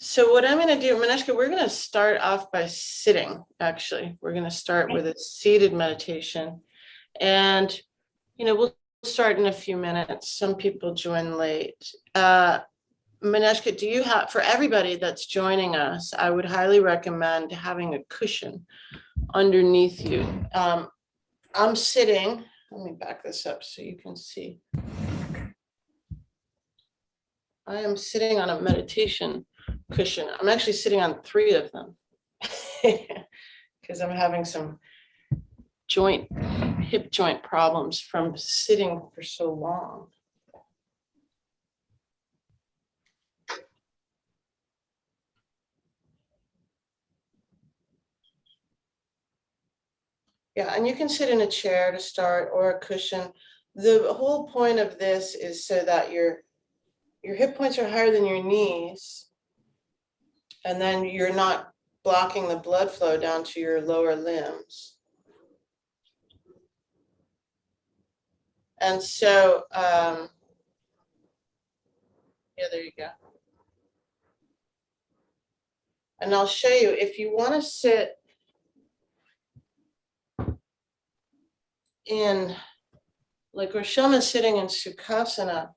So what I'm going to do, Maneshka, we're going to start off by sitting, actually. We're going to start with a seated meditation. And, you know, we'll start in a few minutes. Some people join late. Maneshka, do you have, for everybody that's joining us, I would highly recommend having a cushion underneath you. I'm sitting, let me back this up so you can see. I am sitting on a meditation cushion. I'm actually sitting on 3 of them because I'm having some hip joint problems from sitting for so long. Yeah, and you can sit in a chair to start or a cushion. The whole point of this is so that your hip points are higher than your knees, and then you're not blocking the blood flow down to your lower limbs. And so, yeah, there you go. And I'll show you, if you want to sit in, like Rashama's sitting in Sukhasana.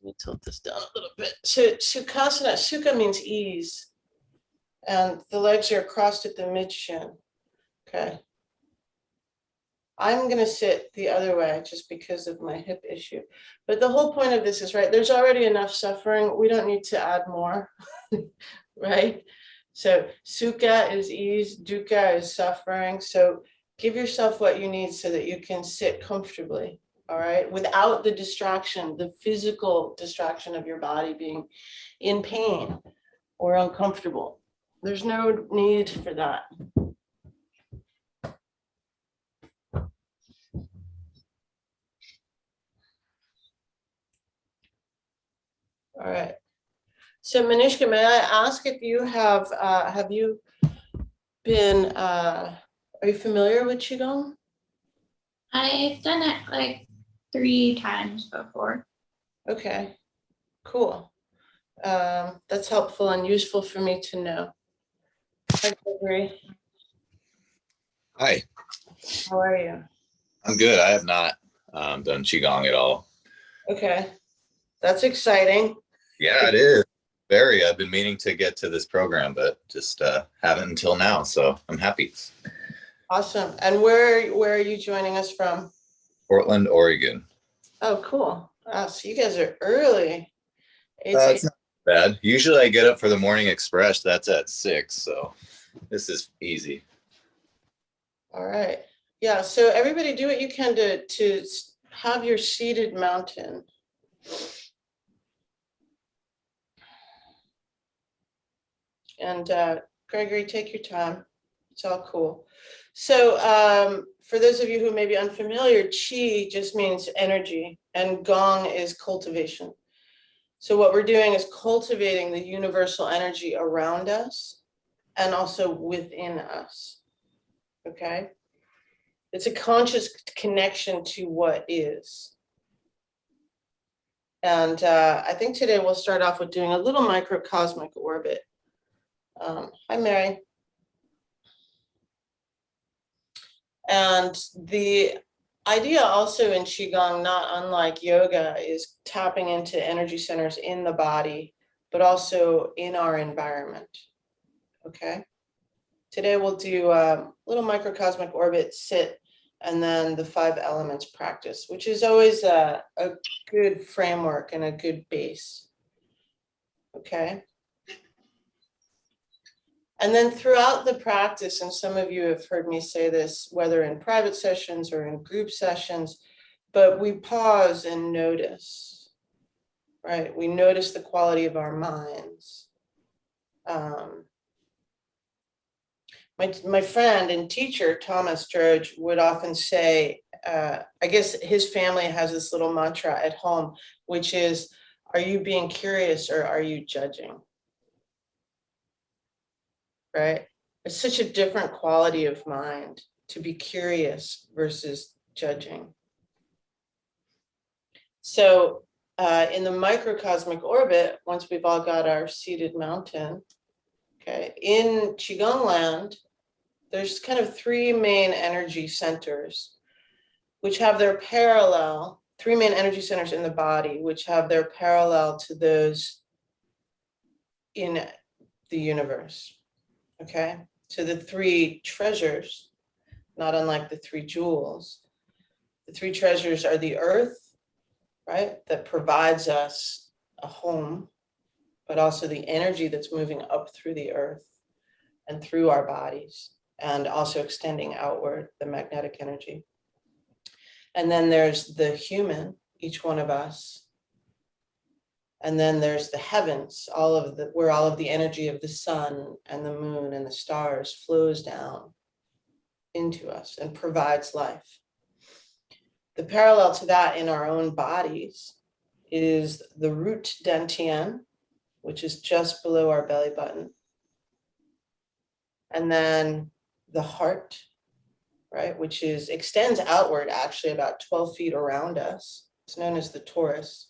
Let me tilt this down a little bit. So Sukhasana, Sukha means ease. And the legs are crossed at the mid-shin. Okay. I'm going to sit the other way just because of my hip issue. But the whole point of this is, right, there's already enough suffering. We don't need to add more, right? So Sukha is ease, Dukkha is suffering. So give yourself what you need so that you can sit comfortably, all right? Without the distraction, the physical distraction of your body being in pain or uncomfortable. There's no need for that. All right. So Manishka, may I ask if you have you been, are you familiar with Qigong? I've done it like 3 times before. Okay, cool. That's helpful and useful for me to know. Hi, Gregory. Hi. How are you? I'm good. I have not done Qigong at all. Okay, that's exciting. Yeah, it is. Very. I've been meaning to get to this program, but just haven't until now. So I'm happy. Awesome. And where are you joining us from? Portland, Oregon. Oh, cool. Oh, so you guys are early. It's not bad. Usually I get up for the morning express. That's at 6. So this is easy. All right. Yeah. So everybody do what you can to have your seated mountain. And Gregory, take your time. It's all cool. So for those of you who may be unfamiliar, Qi just means energy and Gong is cultivation. So what we're doing is cultivating the universal energy around us and also within us. Okay? It's a conscious connection to what is. And I think today we'll start off with doing a little microcosmic orbit. Hi, Mary. And the idea also in Qigong, not unlike yoga, is tapping into energy centers in the body, but also in our environment. Okay. Today we'll do a little microcosmic orbit, sit, and then the 5 elements practice, which is always a good framework and a good base. Okay. And then throughout the practice, and some of you have heard me say this, whether in private sessions or in group sessions, but we pause and notice, right? We notice the quality of our minds. My friend and teacher, Thomas Droge, would often say, I guess his family has this little mantra at home, which is, are you being curious or are you judging? Right? It's such a different quality of mind to be curious versus judging. So in the microcosmic orbit, once we've all got our seated mountain, okay, in Qigong land, there's kind of three main energy centers, which have their parallel, three main energy centers in the body, which have their parallel to those in the universe, okay? So the three treasures, not unlike the three jewels, the three treasures are the earth, right? That provides us a home, but also the energy that's moving up through the earth and through our bodies, and also extending outward, the magnetic energy. And then there's the human, each one of us. And then there's the heavens, where all of the energy of the sun and the moon and the stars flows down into us and provides life. The parallel to that in our own bodies is the root dantian, which is just below our belly button. And then the heart, right, which extends outward actually about 12 feet around us. It's known as the torus.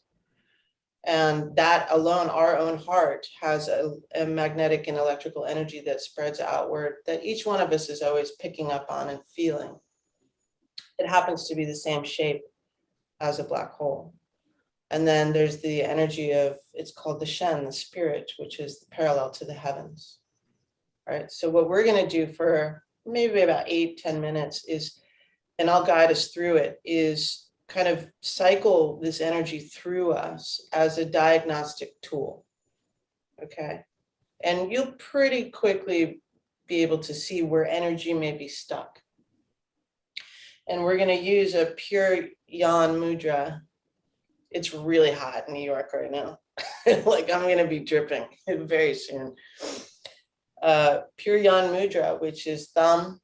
And that alone, our own heart, has a magnetic and electrical energy that spreads outward that each one of us is always picking up on and feeling. It happens to be the same shape as a black hole. And then there's the energy of, it's called the Shen, the spirit, which is parallel to the heavens. Right. So what we're going to do for maybe about 8-10 minutes is, and I'll guide us through it, is kind of cycle this energy through us as a diagnostic tool. Okay. And you'll pretty quickly be able to see where energy may be stuck. And we're going to use a pure Yawn mudra. It's really hot in New York right now. Like I'm going to be dripping very soon. Pure Yawn mudra, which is thumb,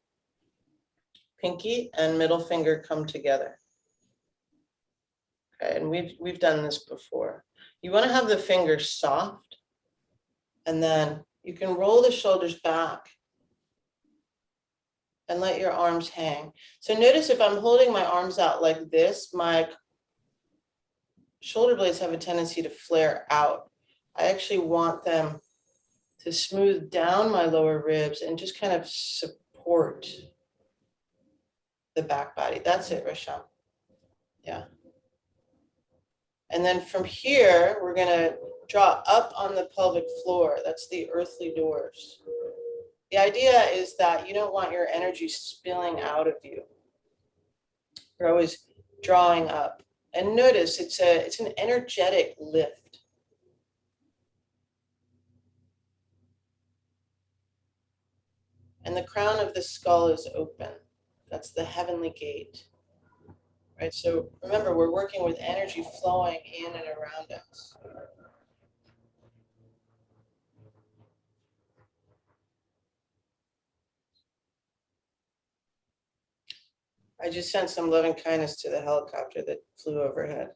pinky, and middle finger come together. Okay, and we've done this before. You want to have the fingers soft, and then you can roll the shoulders back and let your arms hang. So notice if I'm holding my arms out like this, my shoulder blades have a tendency to flare out. I actually want them to smooth down my lower ribs and just kind of support the back body. That's it, Rasham. Yeah. And then from here, we're going to draw up on the pelvic floor. That's the earthly doors. The idea is that you don't want your energy spilling out of you. You're always drawing up. And notice it's an energetic lift. And the crown of the skull is open. That's the heavenly gate. Right? So remember, we're working with energy flowing in and around us. I just sent some loving kindness to the helicopter that flew overhead.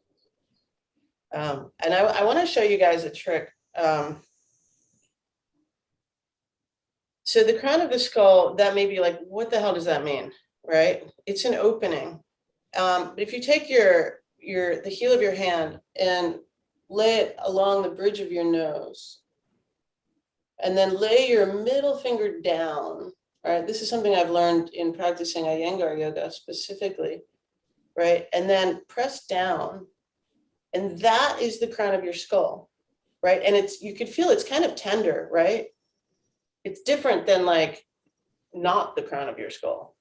And I want to show you guys a trick. So the crown of the skull, that may be like, what the hell does that mean? Right? It's an opening. But if you take the heel of your hand and lay it along the bridge of your nose, and then lay your middle finger down, right? This is something I've learned in practicing Iyengar yoga specifically, right? And then press down, and that is the crown of your skull, right? And you could feel it's kind of tender, right? It's different than like not the crown of your skull.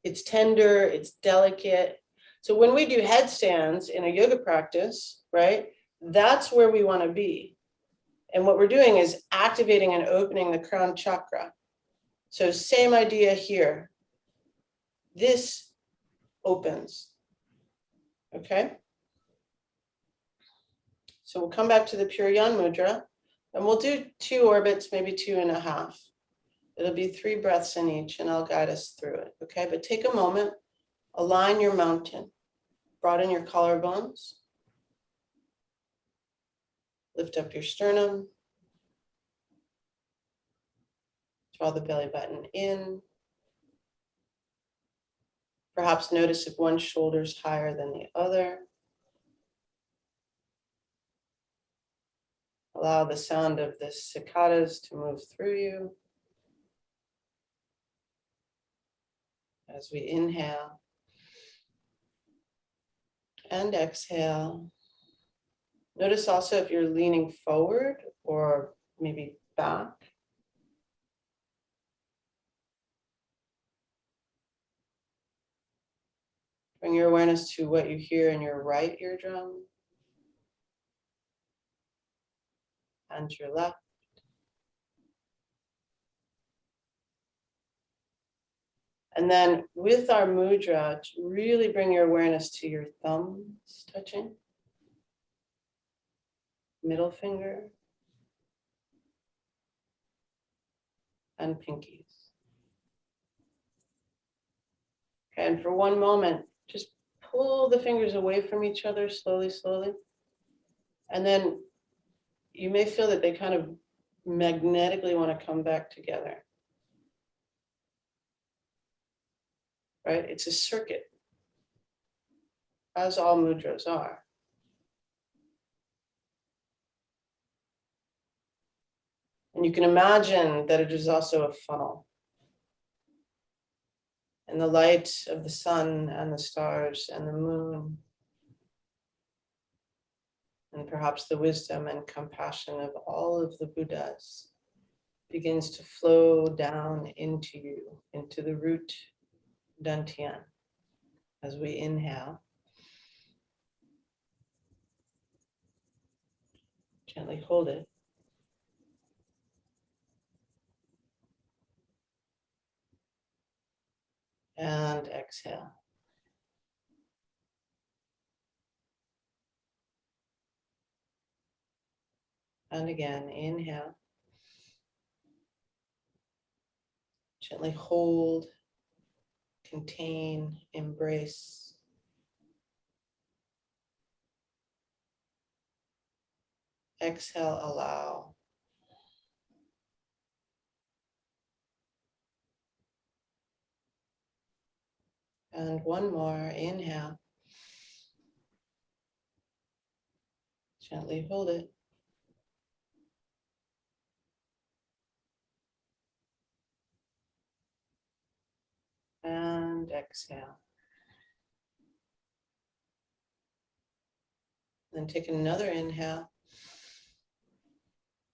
It's tender, it's delicate. So when we do headstands in a yoga practice, right, that's where we want to be. And what we're doing is activating and opening the crown chakra. So same idea here. This opens. Okay. So we'll come back to the Pure Yawn mudra, and we'll do 2 orbits, maybe 2.5. It'll be 3 breaths in each, and I'll guide us through it. Okay. But take a moment, align your mountain, broaden your collarbones, lift up your sternum. Draw the belly button in. Perhaps notice if one shoulder is higher than the other. Allow the sound of the cicadas to move through you as we inhale and exhale. Notice also if you're leaning forward or maybe back. Bring your awareness to what you hear in your right eardrum and your left. And then with our mudra, really bring your awareness to your thumbs touching, middle finger, and pinkies. Okay, and for one moment, just pull the fingers away from each other slowly, slowly. And then you may feel that they kind of magnetically want to come back together. Right? It's a circuit, as all mudras are. And you can imagine that it is also a funnel. And the light of the sun and the stars and the moon, and perhaps the wisdom and compassion of all of the Buddhas, begins to flow down into you, into the root dantian, as we inhale. Gently hold it. And exhale. And again, inhale. Gently hold, contain, embrace. Exhale, allow. And one more, inhale. Gently hold it. And exhale. Then take another inhale.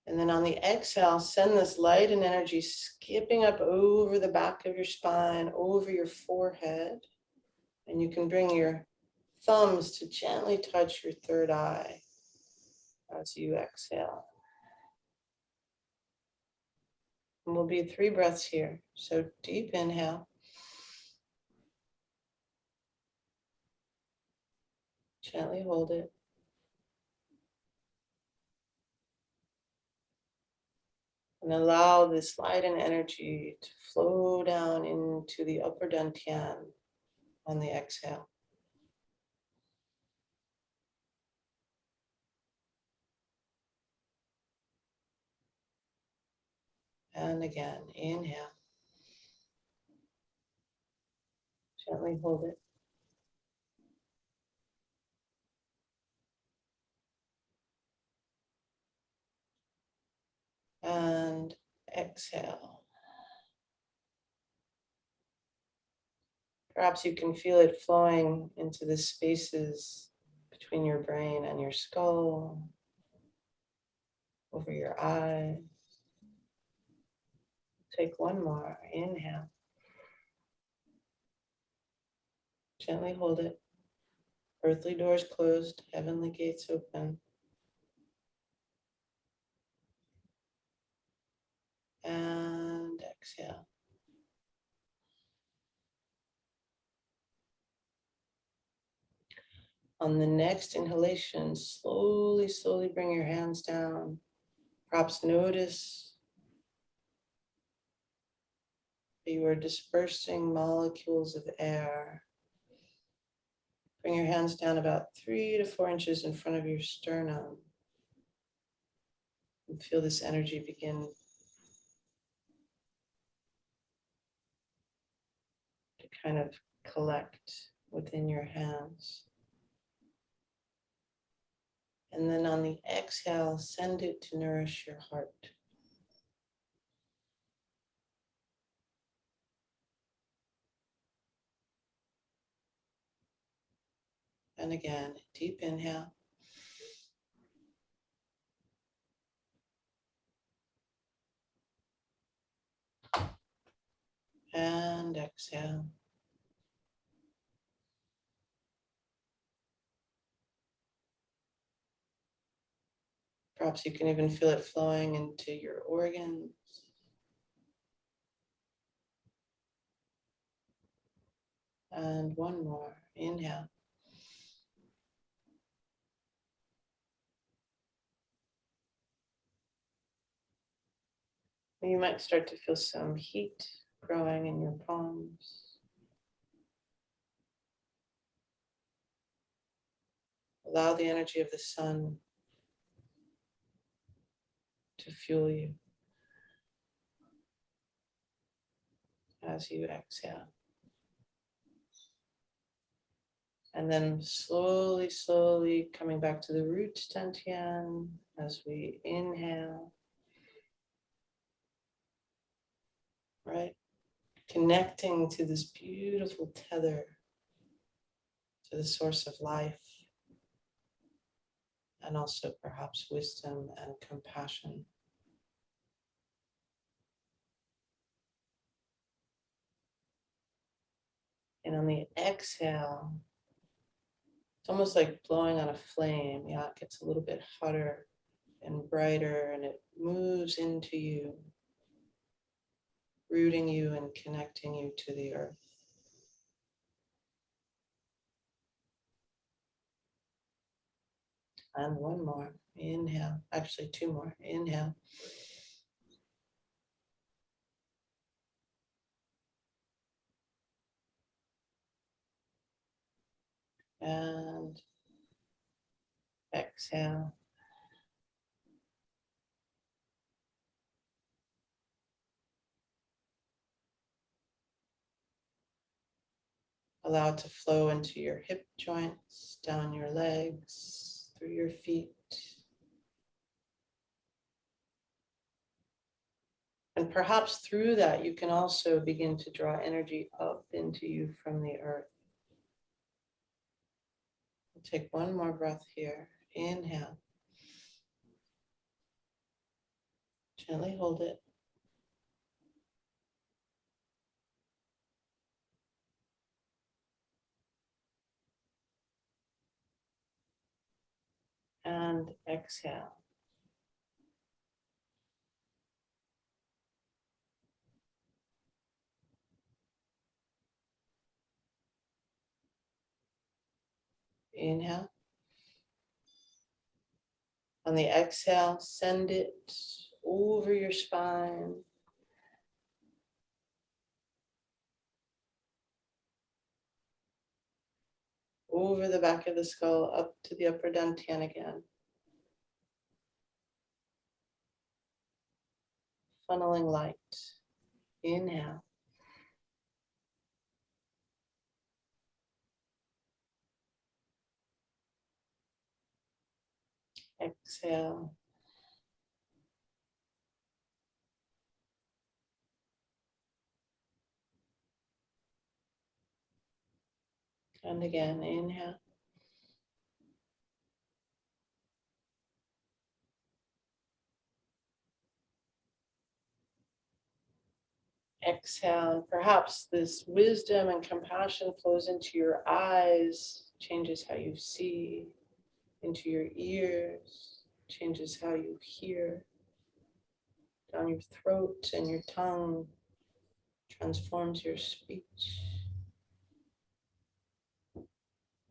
And then on the exhale, send this light and energy skipping up over the back of your spine, over your forehead. And you can bring your thumbs to gently touch your third eye as you exhale. And we'll be 3 breaths here. So deep inhale. Gently hold it. And allow this light and energy to flow down into the upper dantian on the exhale. And again, inhale. Gently hold it. And exhale. Perhaps you can feel it flowing into the spaces between your brain and your skull, over your eyes. Take one more. Inhale. Gently hold it. Earthly doors closed, heavenly gates open. And exhale. On the next inhalation, slowly, slowly bring your hands down. Perhaps notice that you are dispersing molecules of air. Bring your hands down about 3 to 4 inches in front of your sternum. And feel this energy begin to kind of collect within your hands. And then on the exhale, send it to nourish your heart. And again, deep inhale. And exhale. Perhaps you can even feel it flowing into your organs. And one more. Inhale. You might start to feel some heat growing in your palms. Allow the energy of the sun to fuel you as you exhale. And then slowly, slowly coming back to the root dantian as we inhale. Right? Connecting to this beautiful tether to the source of life, and also perhaps wisdom and compassion. And on the exhale, it's almost like blowing on a flame. Yeah, it gets a little bit hotter and brighter, and it moves into you, rooting you and connecting you to the earth. And one more. Inhale. Actually, two more. Inhale. And exhale. Allow it to flow into your hip joints, down your legs, through your feet. And perhaps through that, you can also begin to draw energy up into you from the earth. We'll take one more breath here. Inhale. Gently hold it. And exhale. Inhale. On the exhale, send it over your spine. Over the back of the skull, up to the upper dantian again. Funneling light. Inhale. Exhale. And again, inhale. Exhale, and perhaps this wisdom and compassion flows into your eyes, changes how you see, into your ears, changes how you hear, down your throat and your tongue, transforms your speech.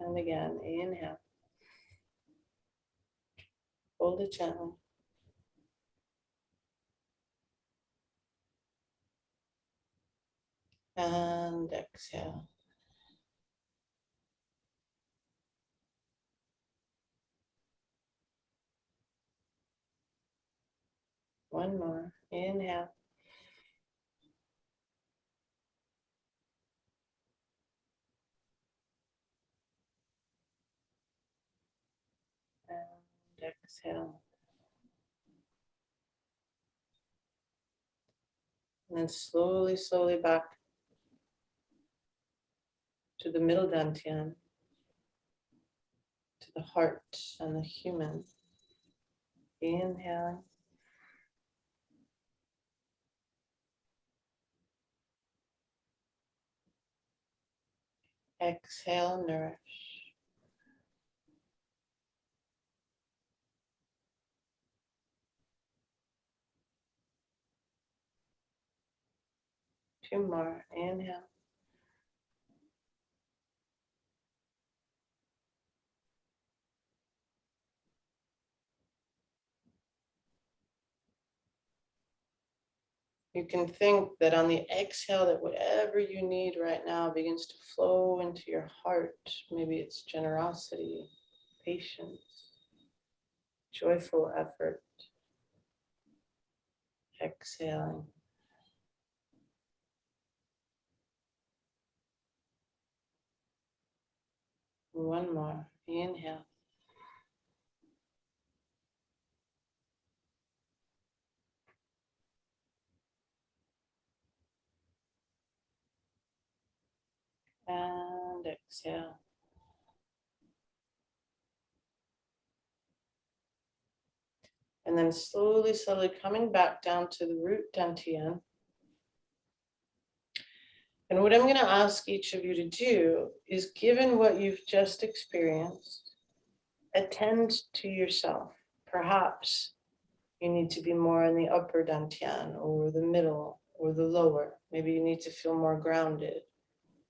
And again, inhale. Hold it gently. And exhale. One more. Inhale. And exhale. And then slowly, slowly back to the middle dantian, to the heart and the human. Inhaling. Exhale, nourish. Two more. Inhale. You can think that on the exhale that whatever you need right now begins to flow into your heart. Maybe it's generosity, patience, joyful effort. Exhaling. One more. Inhale. And exhale. And then slowly, slowly coming back down to the root dantian. And what I'm going to ask each of you to do is, given what you've just experienced, attend to yourself. Perhaps you need to be more in the upper dantian or the middle or the lower. Maybe you need to feel more grounded,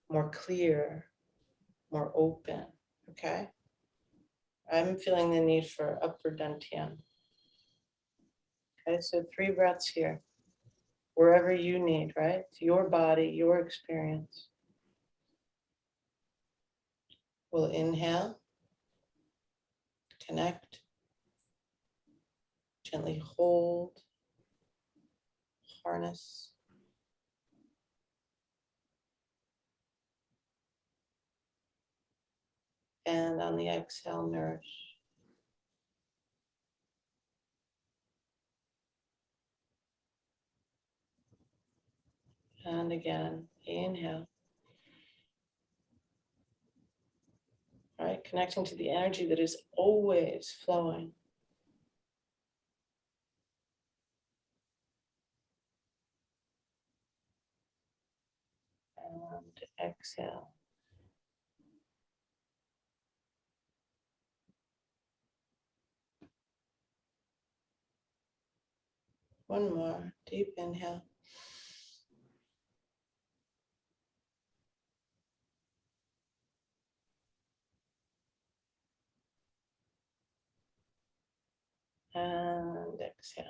more clear, more open. Okay? I'm feeling the need for upper dantian. Okay, so 3 breaths here. Wherever you need, right? It's your body, your experience. We'll inhale, connect, gently hold, harness. And on the exhale, nourish. And again, inhale. All right, connecting to the energy that is always flowing. And exhale. One more deep inhale. And exhale.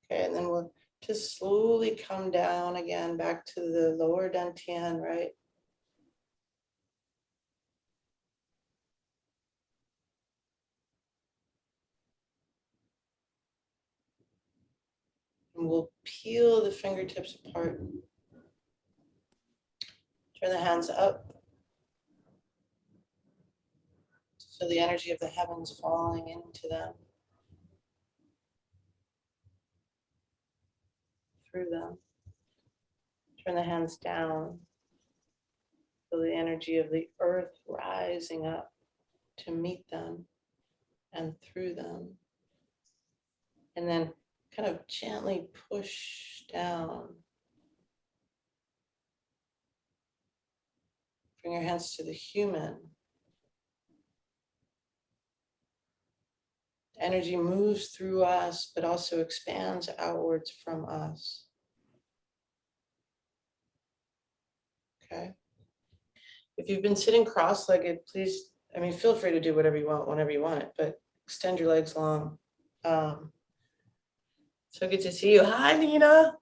Okay, and then we'll just slowly come down again back to the lower dantian, right? And we'll peel the fingertips apart. Turn the hands up. Feel the energy of the heavens falling into them, through them. Turn the hands down. Feel the energy of the earth rising up to meet them and through them. And then kind of gently push down. Bring your hands to the human. Energy moves through us, but also expands outwards from us. Okay. If you've been sitting cross-legged, please, feel free to do whatever you want, whenever you want it, but extend your legs long. So good to see you. Hi, Nina.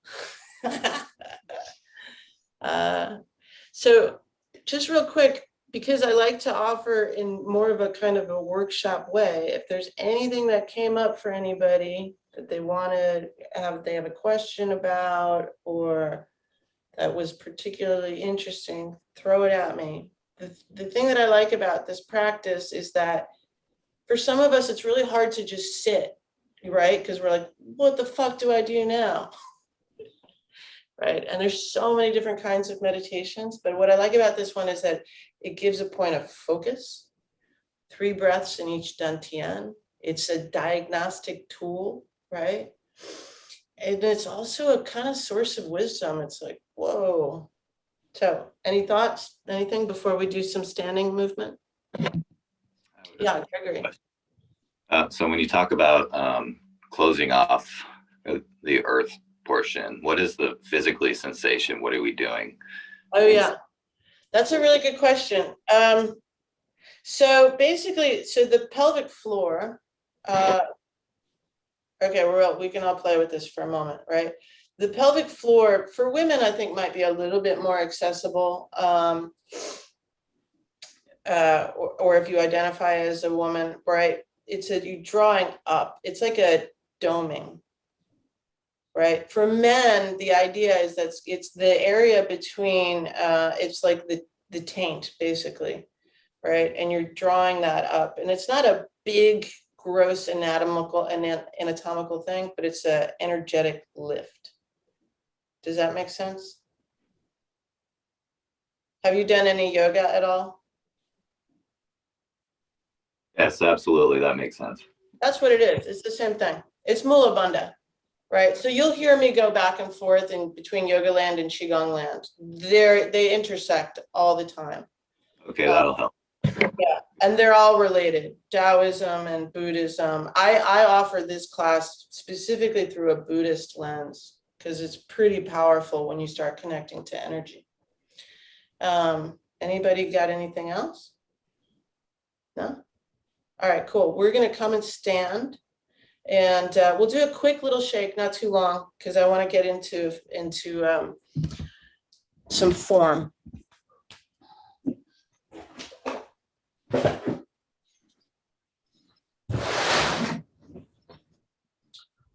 So just real quick, because I like to offer in more of a kind of a workshop way, if there's anything that came up for anybody that they want to have, they have a question about, or that was particularly interesting, throw it at me. the thing that I like about this practice is that for some of us, it's really hard to just sit, right? Because we're like, what the fuck do I do now? Right? And there's so many different kinds of meditations, but what I like about this one is that it gives a point of focus, 3 breaths in each dantian. It's a diagnostic tool, right? And it's also a kind of source of wisdom. It's like, whoa. So any thoughts, anything before we do some standing movement? Yeah, Gregory. So when you talk about closing off the earth portion, what is the physically sensation? What are we doing? Oh yeah, that's a really good question. So basically, so the pelvic floor, okay, we can all play with this for a moment, right? The pelvic floor for women, I think, might be a little bit more accessible. Or if you identify as a woman, right? It's you drawing up. It's like a doming, right? For men, the idea is that it's the area between, it's like the taint, basically, right? And you're drawing that up. And it's not a big, gross anatomical thing, but it's an energetic lift. Does that make sense? Have you done any yoga at all? Yes, absolutely. That makes sense. That's what it is. It's the same thing. It's mula bandha, right? So you'll hear me go back and forth in between yoga land and Qigong land. They intersect all the time. Okay, that'll help. Yeah, and they're all related. Taoism and Buddhism. I offer this class specifically through a Buddhist lens because it's pretty powerful when you start connecting to energy. Anybody got anything else? No? All right, cool. We're gonna come and stand, and we'll do a quick little shake, not too long, because I want to get into some form.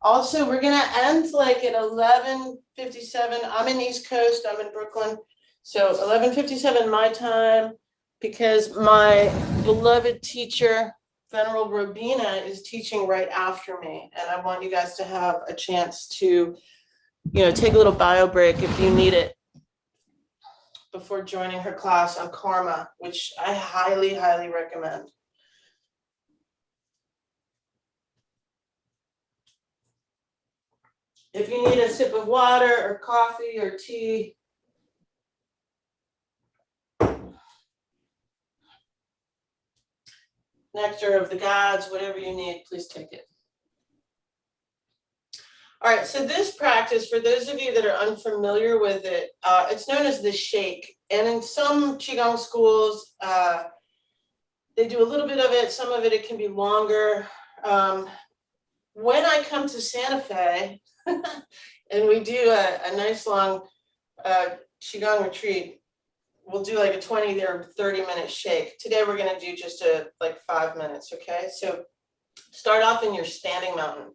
Also, we're gonna end like at 11:57. I'm in East Coast, I'm in Brooklyn. So 11:57 my time, because my beloved teacher, Venerable Robina, is teaching right after me. And I want you guys to have a chance to, take a little bio break if you need it before joining her class on karma, which I highly, highly recommend. If you need a sip of water or coffee or tea, nectar of the gods, whatever you need, please take it. All right, so this practice, for those of you that are unfamiliar with it, it's known as the shake. And in some Qigong schools, they do a little bit of it. Some of it can be longer. When I come to Santa Fe, and we do a nice long Qigong retreat, we'll do like a 20 or 30-minute shake. Today we're going to do just like 5 minutes, okay? So start off in your standing mountain.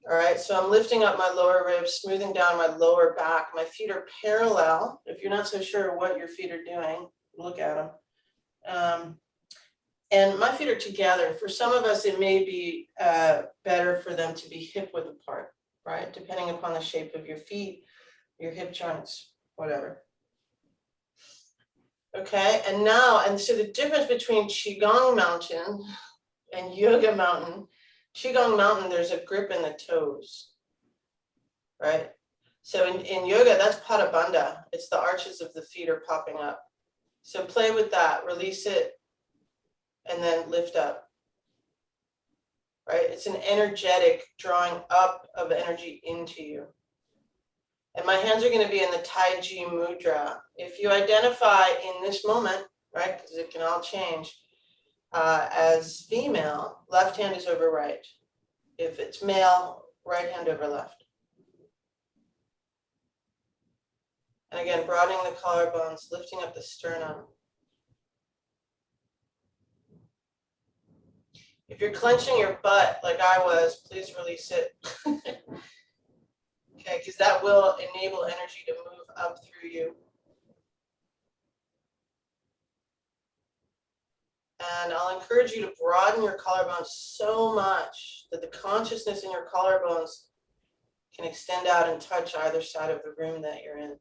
All right, so I'm lifting up my lower ribs, smoothing down my lower back. My feet are parallel. If you're not so sure what your feet are doing, look at them. And my feet are together. For some of us, it may be better for them to be hip width apart, right? Depending upon the shape of your feet, your hip joints, whatever. Okay, and so the difference between Qigong mountain and yoga mountain, Qigong mountain, there's a grip in the toes, right? So in yoga, that's Pada Bandha. It's the arches of the feet are popping up. So play with that, release it, and then lift up, right? It's an energetic drawing up of energy into you. And my hands are going to be in the Tai Chi Mudra. If you identify in this moment, right, because it can all change, as female, left hand is over right. If it's male, right hand over left. And again, broadening the collarbones, lifting up the sternum. If you're clenching your butt like I was, please release it. Okay, because that will enable energy to move up through you. And I'll encourage you to broaden your collarbones so much that the consciousness in your collarbones can extend out and touch either side of the room that you're in.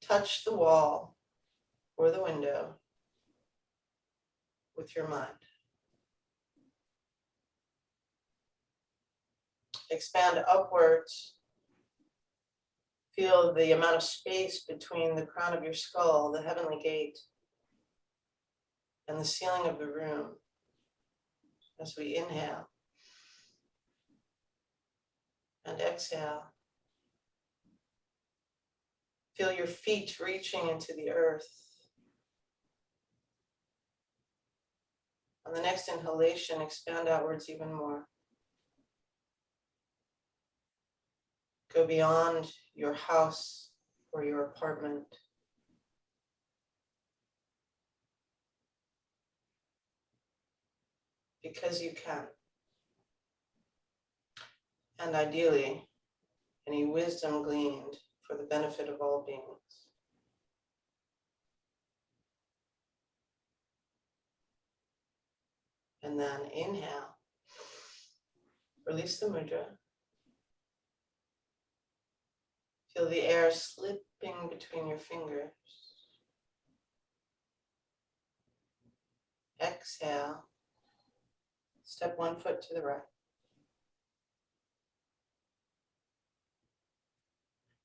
Touch the wall or the window with your mind. Expand upwards. Feel the amount of space between the crown of your skull, the heavenly gate, and the ceiling of the room as we inhale and exhale. Feel your feet reaching into the earth. On the next inhalation, expand outwards even more. Go beyond your house or your apartment. Because you can. And ideally, any wisdom gleaned for the benefit of all beings. And then inhale. Release the mudra. Feel the air slipping between your fingers. Exhale. Step one foot to the right.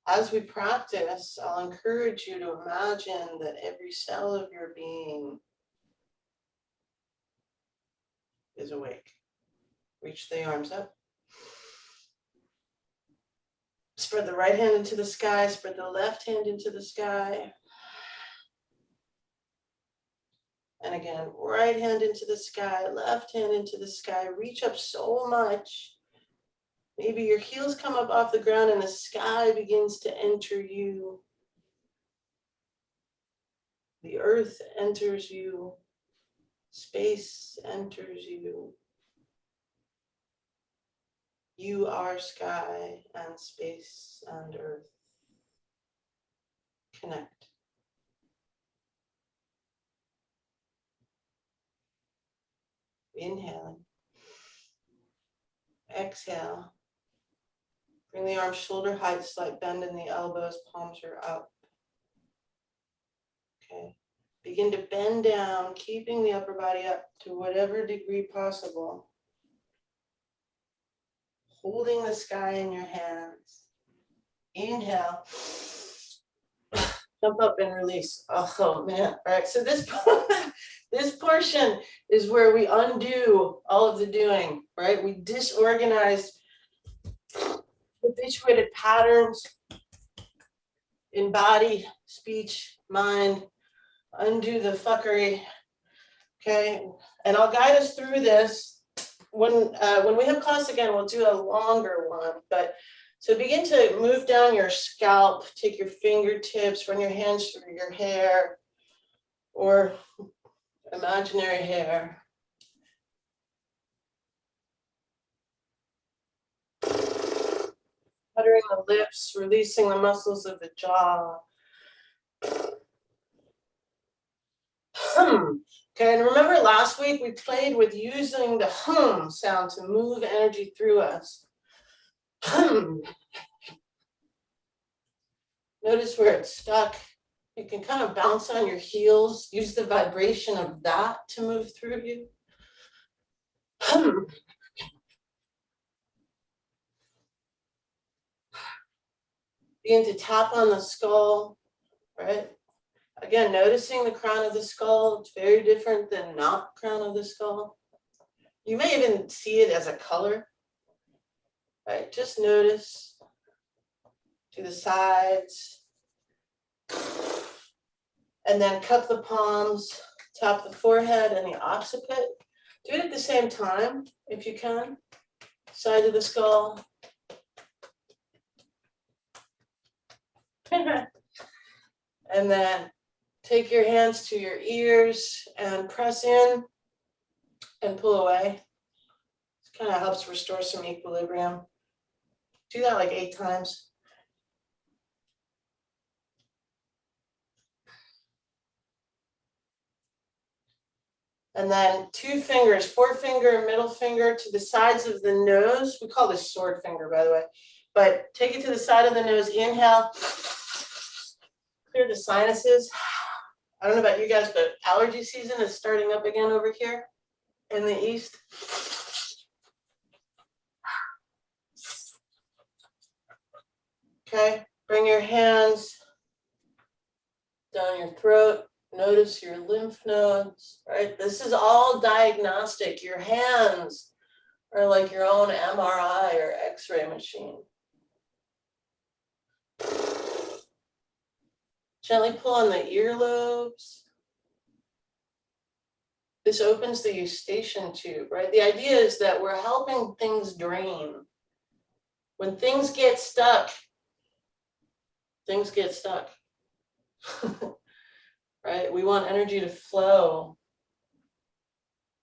As we practice, I'll encourage you to imagine that every cell of your being is awake. Reach the arms up. Spread the right hand into the sky, spread the left hand into the sky. And again, right hand into the sky, left hand into the sky. Reach up so much. Maybe your heels come up off the ground and the sky begins to enter you. The earth enters you. Space enters you. You are sky and space and earth. Connect. Inhaling. Exhale. Bring the arms shoulder height, slight bend in the elbows, palms are up. Okay. Begin to bend down, keeping the upper body up to whatever degree possible. Holding the sky in your hands. Inhale. Jump up and release. Oh man. All right. So this portion is where we undo all of the doing, right? We disorganize habituated patterns in body, speech, mind, undo the fuckery, okay? And I'll guide us through this. When we have class again, we'll do a longer one, but so begin to move down your scalp, take your fingertips, run your hands through your hair or imaginary hair. Puttering the lips, releasing the muscles of the jaw. Okay, and remember last week we played with using the hum sound to move energy through us. Notice where it's stuck. You can kind of bounce on your heels, use the vibration of that to move through you. Begin to tap on the skull, right? Again, noticing the crown of the skull, it's very different than not crown of the skull. You may even see it as a color, right? Just notice to the sides. And then cup the palms, tap the forehead and the occiput. Do it at the same time, if you can. Side of the skull. And then take your hands to your ears and press in and pull away. This kind of helps restore some equilibrium. Do that like 8 times. And then 2 fingers, forefinger and middle finger to the sides of the nose. We call this sword finger, by the way. But take it to the side of the nose. Inhale. Clear the sinuses. I don't know about you guys, but allergy season is starting up again over here in the east. Okay, bring your hands down your throat. Notice your lymph nodes, right? This is all diagnostic. Your hands are like your own MRI or X-ray machine. Gently pull on the earlobes. This opens the eustachian tube, right? The idea is that we're helping things drain. When things get stuck, things get stuck. Right? We want energy to flow.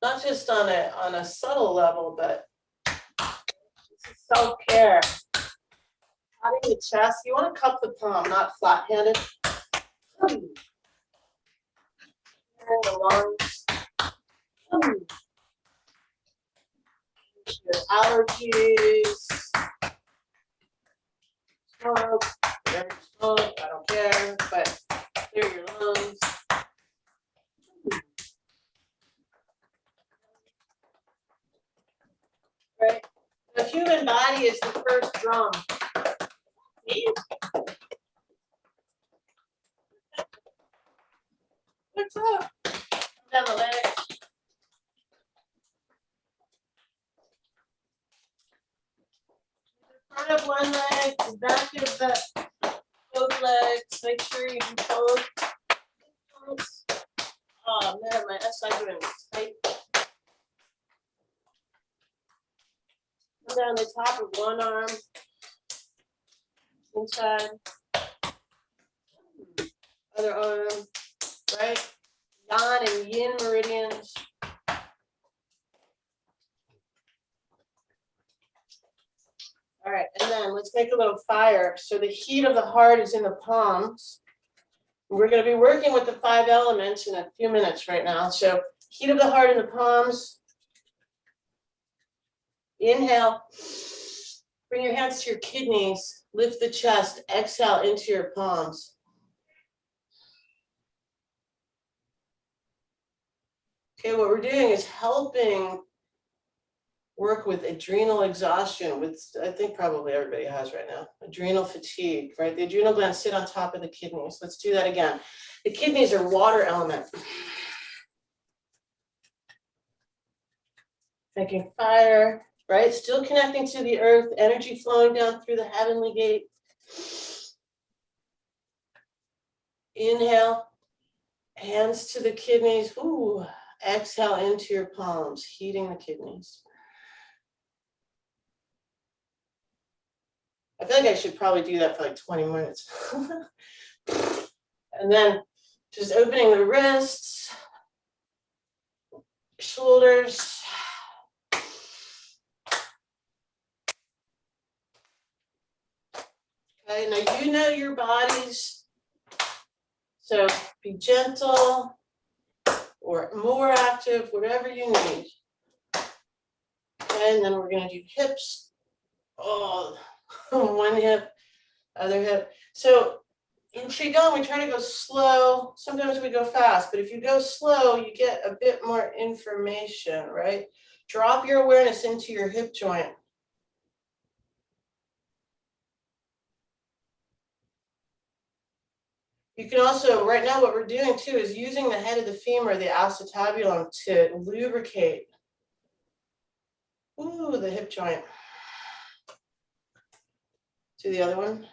Not just on a subtle level, but self-care. Patting the chest. You want to cup the palm, not flat-handed. The lungs. Your allergies. Smoke. Whatever you smoke, I don't care. But clear your lungs. Right? The human body is the first drum. What's up? Down the legs. Front of one leg, the back of the both legs. Make sure you do both. Oh man, my SI joint is tight. Come down the top of one arm. Inside. Other arm. Right? Yawn and yin meridians. All right, and then let's make a little fire. So the heat of the heart is in the palms. We're going to be working with the 5 elements in a few minutes right now. So heat of the heart in the palms. Inhale. Bring your hands to your kidneys. Lift the chest. Exhale into your palms. Okay, what we're doing is helping work with adrenal exhaustion, which I think probably everybody has right now. Adrenal fatigue, right? The adrenal glands sit on top of the kidneys. Let's do that again. The kidneys are water element. Making fire, right? Still connecting to the earth, energy flowing down through the heavenly gate. Inhale, hands to the kidneys. Ooh, exhale into your palms, heating the kidneys. I feel like I should probably do that for like 20 minutes. And then just opening the wrists, shoulders. Okay, now you know your bodies. So be gentle or more active, whatever you need. Okay, and then we're going to do hips. Oh, one hip, other hip. So in Qigong, we try to go slow. Sometimes we go fast, but if you go slow, you get a bit more information, right? Drop your awareness into your hip joint. You can also, right now what we're doing too is using the head of the femur, the acetabulum, to lubricate. Ooh, the hip joint. Do the other one.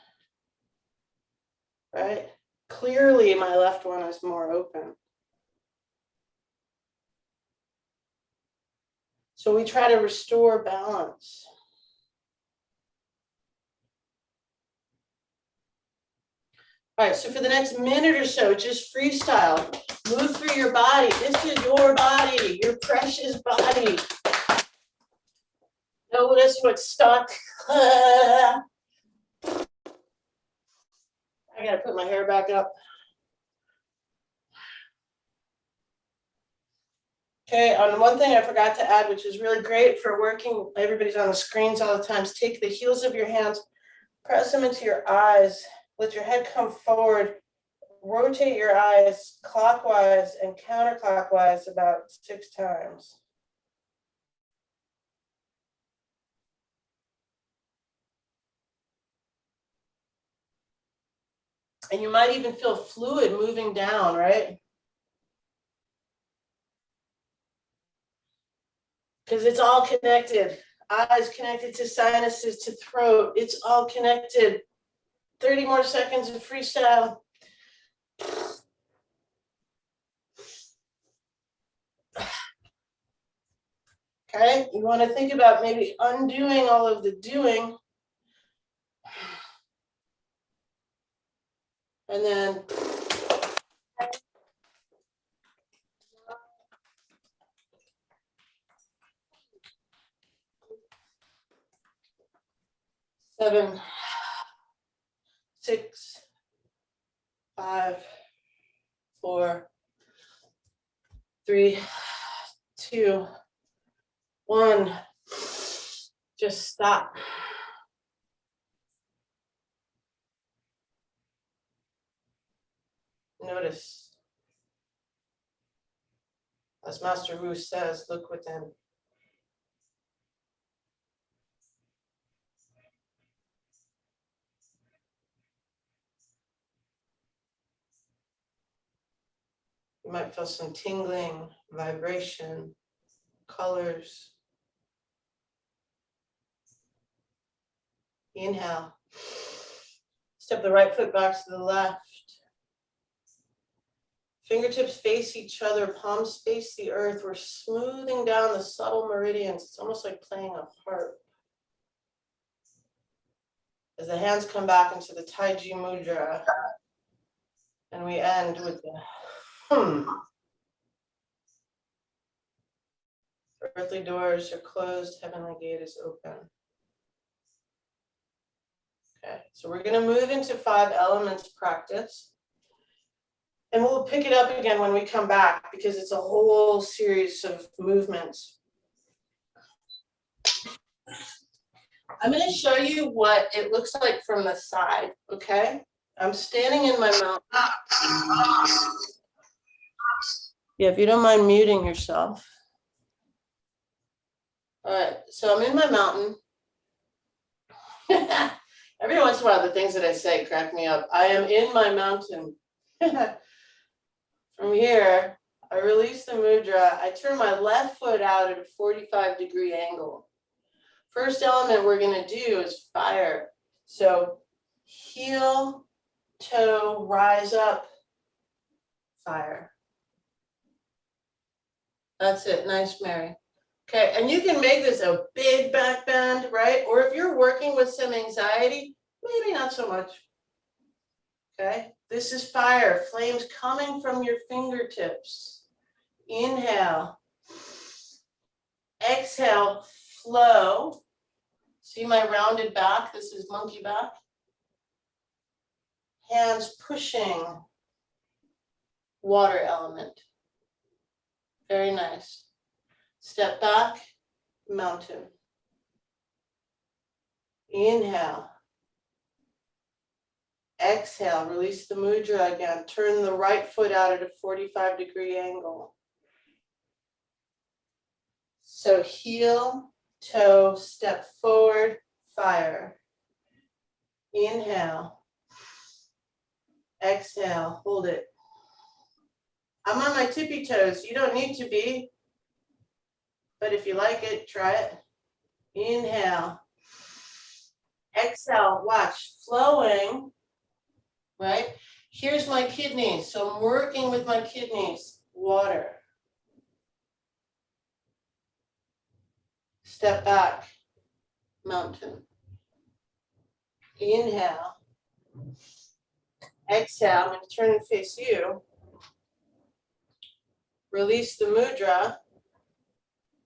Right? Clearly my left one is more open. So we try to restore balance. All right, so for the next minute or so, just freestyle. Move through your body. This is your body, your precious body. Notice what's stuck. I gotta put my hair back up. Okay, on one thing I forgot to add, which is really great for working, everybody's on the screens all the time, is take the heels of your hands, press them into your eyes, let your head come forward, rotate your eyes clockwise and counterclockwise about 6 times. And you might even feel fluid moving down, right? Because it's all connected. Eyes connected to sinuses, to throat. It's all connected. 30 more seconds of freestyle. Okay, you want to think about maybe undoing all of the doing. And then seven, 6, 5, 4, 3, 2, 1. Just stop. Notice. As Master Wu says, look within. You might feel some tingling, vibration, colors. Inhale. Step the right foot back to the left. Fingertips face each other, palms face the earth. We're smoothing down the subtle meridians. It's almost like playing a harp. As the hands come back into the Tai Chi Mudra, and we end with the Earthly doors are closed, heavenly gate is open. Okay, so we're going to move into 5 elements practice. And we'll pick it up again when we come back because it's a whole series of movements. I'm going to show you what it looks like from the side, okay? I'm standing in my mountain. Yeah, if you don't mind muting yourself. All right, so I'm in my mountain. Every once in a while, the things that I say crack me up. I am in my mountain. From here, I release the mudra. I turn my left foot out at a 45-degree angle. First element we're going to do is fire. So heel, toe, rise up, fire. That's it. Nice, Mary. Okay, and you can make this a big back bend, right? Or if you're working with some anxiety, maybe not so much. Okay, this is fire, flames coming from your fingertips. Inhale. Exhale, flow. See my rounded back? This is monkey back. Hands pushing. Water element. Very nice. Step back, mountain. Inhale. Exhale, release the mudra again. Turn the right foot out at a 45-degree angle. So heel, toe, step forward, fire. Inhale. Exhale, hold it. I'm on my tippy toes. You don't need to be, but if you like it, try it. Inhale. Exhale, watch, flowing, right? Here's my kidneys. So I'm working with my kidneys. Water. Step back, mountain. Inhale. Exhale, I'm going to turn and face you. Release the mudra.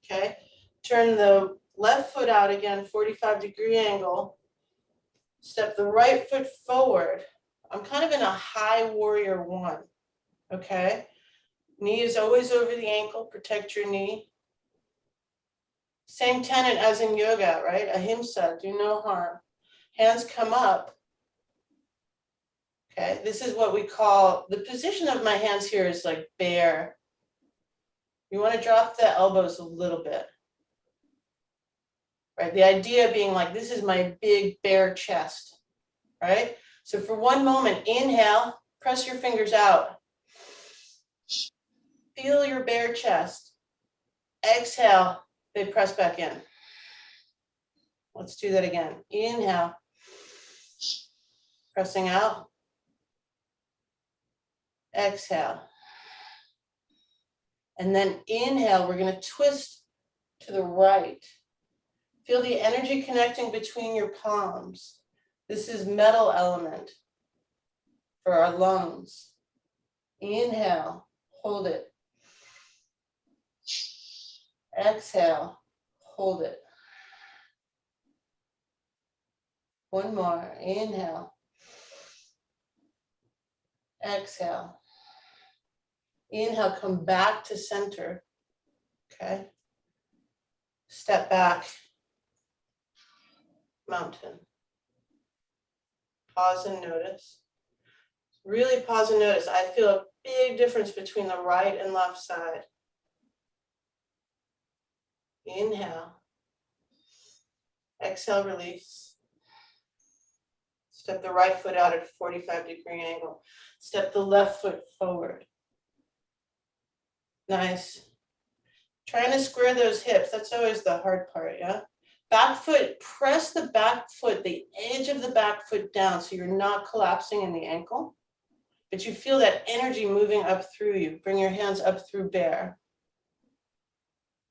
Okay. Turn the left foot out again, 45-degree angle. Step the right foot forward. I'm kind of in a high warrior 1. Okay. Knee is always over the ankle, protect your knee. Same tenet as in yoga, right? Ahimsa, do no harm. Hands come up. Okay, this is what we call, the position of my hands here is like bear. You want to drop the elbows a little bit. Right, the idea being like, this is my big bare chest, right? So for one moment, inhale, press your fingers out. Feel your bare chest. Exhale, they press back in. Let's do that again. Inhale, pressing out. Exhale. And then inhale, we're going to twist to the right. Feel the energy connecting between your palms. This is metal element for our lungs. Inhale, hold it. Exhale, hold it. One more, inhale. Exhale. Inhale, come back to center. Okay. Step back. Mountain. Pause and notice. Really pause and notice. I feel a big difference between the right and left side. Inhale. Exhale, release. Step the right foot out at a 45-degree angle. Step the left foot forward. Nice. Trying to square those hips. That's always the hard part, yeah? Back foot, press the back foot, the edge of the back foot down so you're not collapsing in the ankle, but you feel that energy moving up through you. Bring your hands up through bear.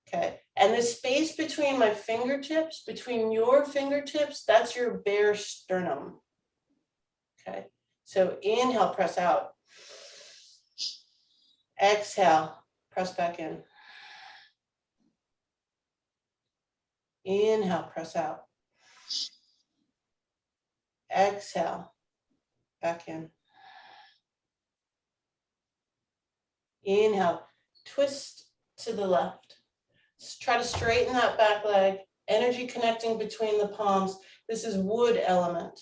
Okay, and the space between my fingertips, between your fingertips, that's your bear sternum. Okay, so inhale, press out. Exhale, press back in. Inhale, press out. Exhale, back in. Inhale, twist to the left. Try to straighten that back leg. Energy connecting between the palms. This is wood element.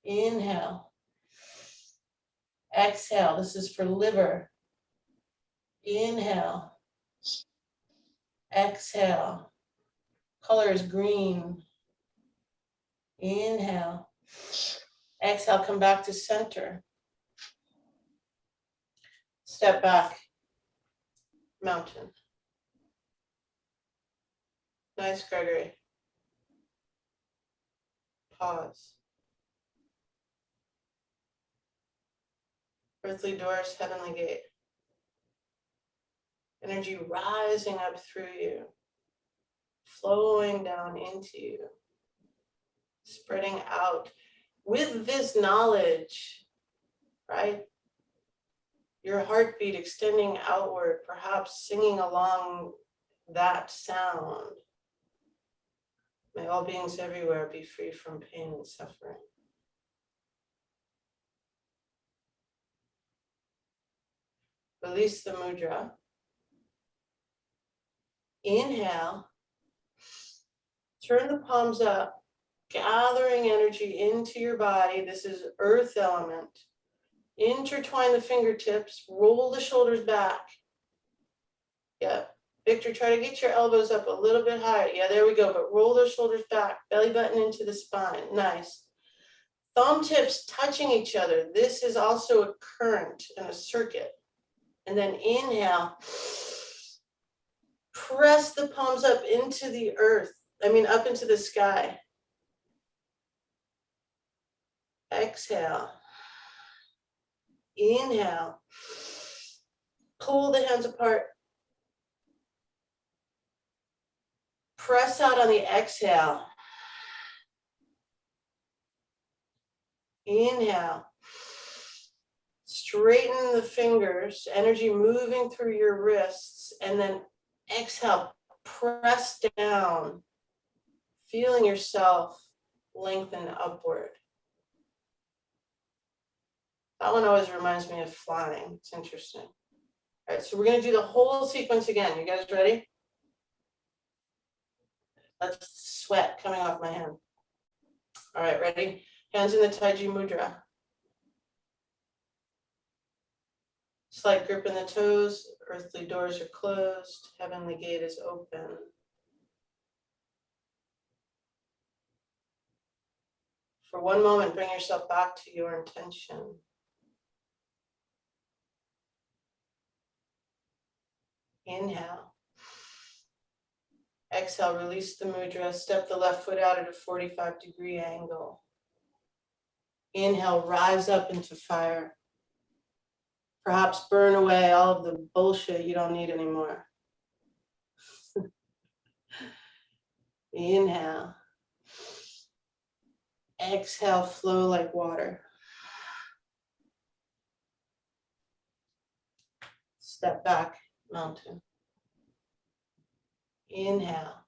Inhale. Exhale. This is for liver. Inhale. Exhale. Color is green. Inhale. Exhale, come back to center. Step back. Mountain. Nice, Gregory. Pause. Earthly doors, heavenly gate. Energy rising up through you, flowing down into you, spreading out. With this knowledge, right? Your heartbeat extending outward, perhaps singing along that sound. May all beings everywhere be free from pain and suffering. Release the mudra. Inhale. Turn the palms up, gathering energy into your body. This is earth element. Intertwine the fingertips, roll the shoulders back. Yeah, Victor, try to get your elbows up a little bit higher. Yeah, there we go, but roll those shoulders back, belly button into the spine. Nice. Thumb tips touching each other. This is also a current and a circuit. And then inhale. Press the palms up into the earth. Up into the sky. Exhale. Inhale. Pull the hands apart. Press out on the exhale. Inhale. Straighten the fingers, energy moving through your wrists, and then exhale, press down, feeling yourself lengthen upward. That one always reminds me of flying. It's interesting. All right, so we're gonna do the whole sequence again. You guys ready? That's sweat coming off my hand. All right, ready? Hands in the Tai Chi Mudra. Slight grip in the toes, earthly doors are closed, heavenly gate is open. For one moment, bring yourself back to your intention. Inhale. Exhale, release the mudra, step the left foot out at a 45-degree angle. Inhale, rise up into fire. Perhaps burn away all of the bullshit you don't need anymore. Inhale. Exhale, flow like water. Step back, mountain. Inhale.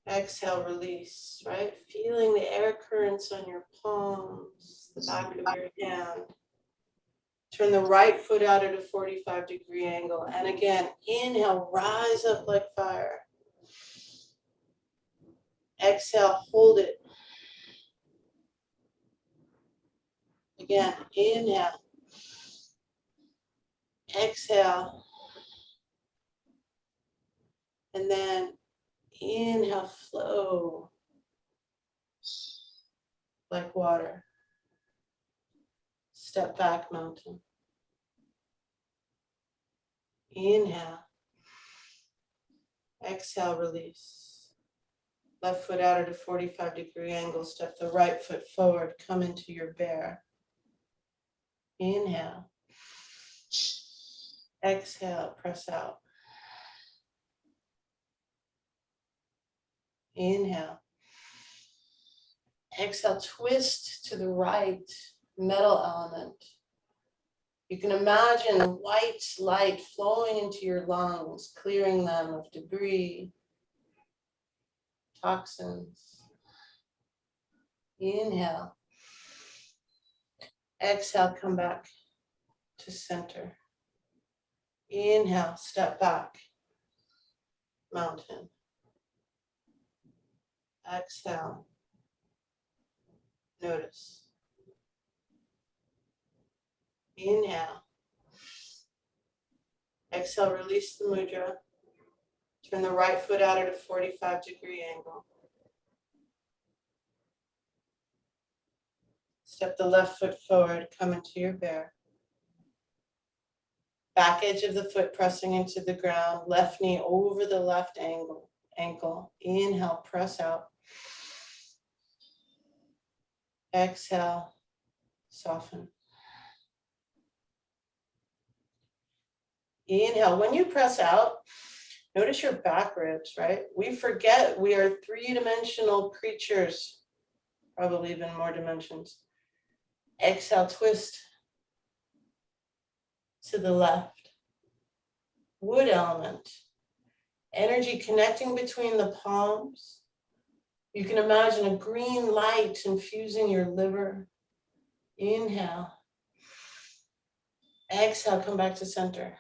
Exhale, release, right? Feeling the air currents on your palms, the back of your hand. Turn the right foot out at a 45-degree angle. And again, inhale, rise up like fire. Exhale, hold it. Again, inhale. Exhale. And then inhale, flow like water. Step back, mountain. Inhale. Exhale, release. Left foot out at a 45-degree angle. Step the right foot forward. Come into your bear. Inhale. Exhale, press out. Inhale. Exhale, twist to the right, metal element. You can imagine white light flowing into your lungs, clearing them of debris, toxins. Inhale. Exhale, come back to center. Inhale, step back, mountain. Exhale, notice. Inhale. Exhale, release the mudra. Turn the right foot out at a 45-degree angle. Step the left foot forward, come into your bear. Back edge of the foot pressing into the ground, left knee over the left ankle. Inhale, press out. Exhale, soften. Inhale, when you press out, notice your back ribs, right? We forget we are three-dimensional creatures, probably even more dimensions. Exhale, twist to the left. Wood element. Energy connecting between the palms. You can imagine a green light infusing your liver. Inhale. Exhale, come back to center.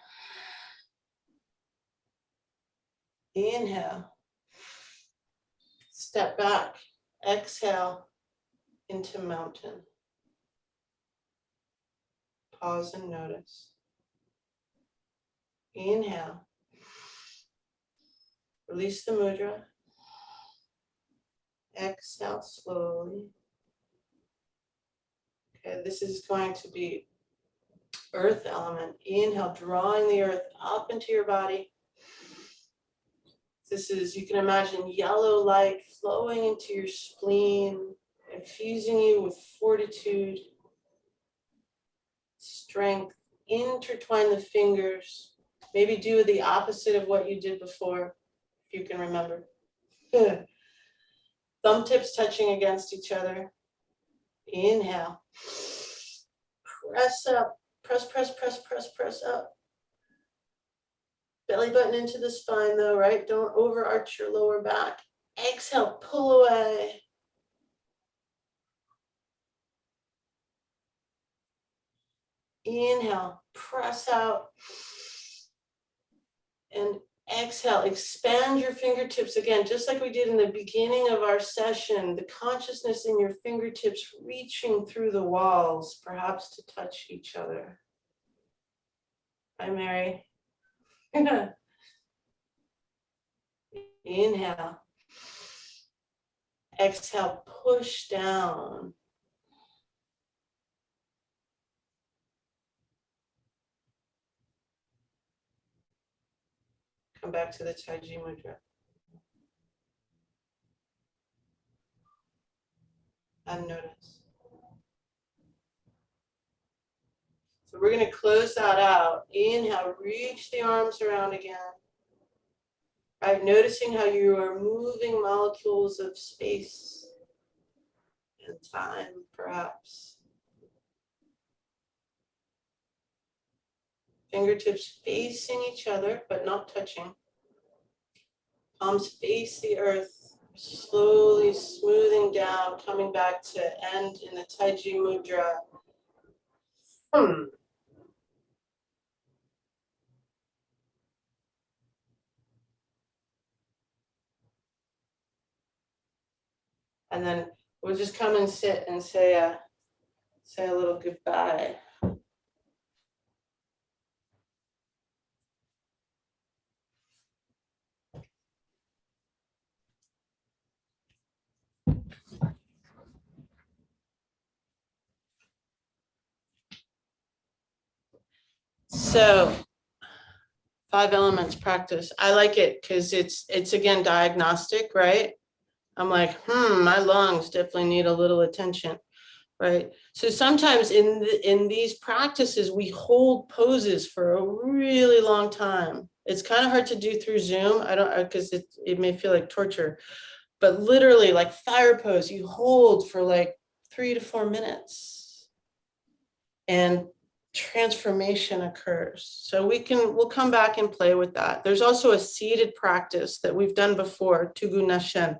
Inhale. Step back. Exhale into mountain. Pause and notice. Inhale. Release the mudra. Exhale slowly. Okay, this is going to be earth element. Inhale, drawing the earth up into your body. This is, you can imagine yellow light flowing into your spleen, infusing you with fortitude, strength. Intertwine the fingers. Maybe do the opposite of what you did before, if you can remember. Thumb tips touching against each other. Inhale. Press up. Press, press, press, press, press up. Belly button into the spine though, right? Don't overarch your lower back. Exhale, pull away. Inhale, press out. And exhale, expand your fingertips again, just like we did in the beginning of our session. The consciousness in your fingertips reaching through the walls, perhaps to touch each other. Hi, Mary. Inhale. Exhale, push down. Come back to the Tai Chi Mudra. And notice. So we're going to close that out. Inhale, reach the arms around again. Right, noticing how you are moving molecules of space and time, perhaps. Fingertips facing each other, but not touching. Palms face the earth, slowly smoothing down, coming back to end in the Tai Chi Mudra. And then we'll just come and sit and say a little goodbye. So 5 elements practice. I like it because it's again diagnostic, right? I'm like, my lungs definitely need a little attention, right? So sometimes in these practices, we hold poses for a really long time. It's kind of hard to do through Zoom. I don't, because it may feel like torture, but literally like fire pose, you hold for like 3 to 4 minutes and transformation occurs. So we'll come back and play with that. There's also a seated practice that we've done before, Tugu Nashen,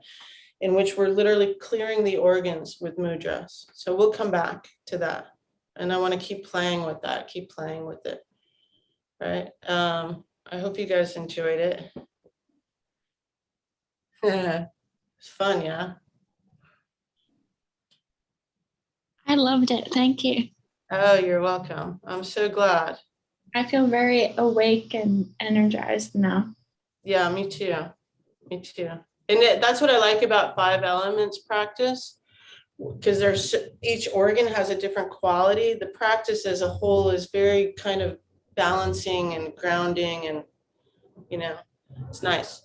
in which we're literally clearing the organs with mudras. So we'll come back to that. And I want to keep playing with that, keep playing with it, right? I hope you guys enjoyed it. It's fun, yeah? I loved it. Thank you. Oh, you're welcome. I'm so glad. I feel very awake and energized now. Yeah, me too. Me too. And that's what I like about 5 elements practice, because there's each organ has a different quality. The practice as a whole is very kind of balancing and grounding, and it's nice.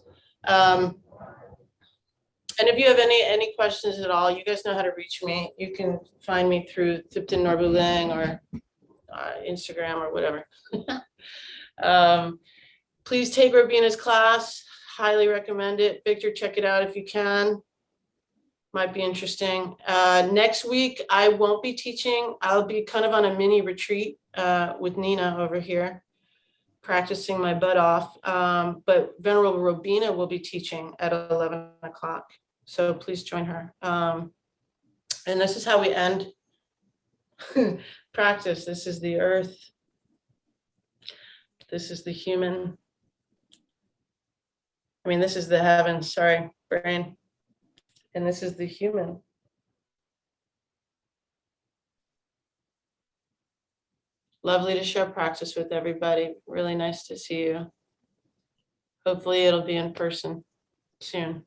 And if you have any questions at all, you guys know how to reach me. You can find me through Thipton Norbulang or Instagram or whatever. Please take Robina's class. Highly recommend it. Victor, check it out if you can. Might be interesting. Next week, I won't be teaching. I'll be kind of on a mini retreat with Nina over here, practicing my butt off. But Venerable Robina will be teaching at 11 o'clock. So please join her. And this is how we end practice. This is the earth. This is the human. I mean, this is the heaven, sorry, brain. And this is the human. Lovely to share practice with everybody. Really nice to see you. Hopefully it'll be in person soon.